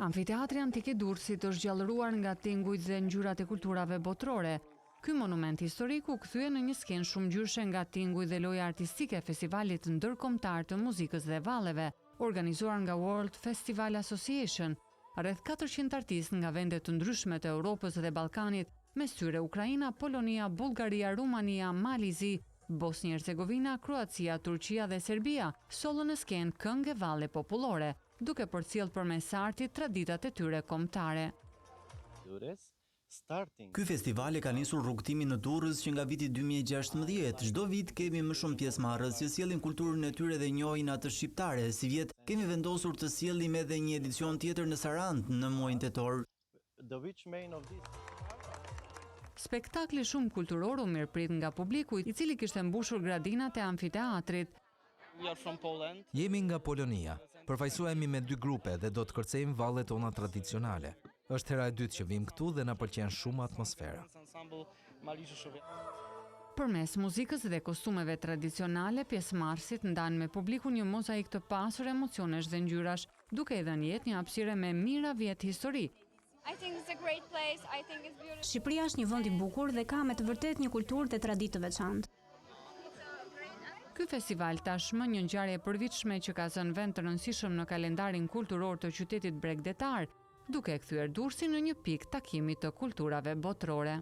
Amfiteatri Antik i Durrësit është gjallëruar nga tingujt dhe ngjyrat e kulturave botërore. Ky monument historik u kthye në një skenë shumëngjyrshe nga tingujt dhe loja artistike e Festivalit Ndërkombëtar të Muzikës dhe Valleve, organizuar nga World Festival Association. Rreth 400 artistë nga vende të ndryshme të Europës dhe Ballkanit, mes tyre Ukraina, Polonia, Bullgaria, Rumania, Malizi, Bosnjë-Hercegovina, Kroacia, Turqia dhe Serbia, sollën në skenë këngë e valle popullore, duke përcjellë përmes artit traditat e tyre kombëtare. Ky festival e ka nisur rrugtimin në Durrës që nga viti 2016. Çdo vit kemi më shumë pjesëmarrës që sjellin kulturën e tyre dhe njohin atë shqiptare. Si vjet kemi vendosur të sjellim edhe një edicion tjetër në Sarandë në muajin tetor. Spektakli shumë kulturor u mirëprit nga publiku, i cili kishte mbushur gradinat e amfiteatrit. Jemi nga Polonia. Përfaqësohemi me 2 grupe dhe do të kërcejmë vallet tona tradicionale. Është hera e dytë që vim këtu dhe na pëlqen shumë atmosfera. Përmes muzikës dhe kostumeve tradicionale, pjesëmarrësit ndanë me publiku një mozaik të pasur emocionesh dhe ngjyrash, duke i dhënë jetë një hapësire me mijëra vjet histori. Shqipëria është një vend i bukur dhe ka me të vërtet një kulturë dhe traditë të veçantë. Ky festival tashmë një ngjarje e përvitshme që ka zënë vend të rëndësishëm në kalendarin kulturor të qytetit bregdetar, duke kthyer Durrësin në një pikë takimi të kulturave botërore.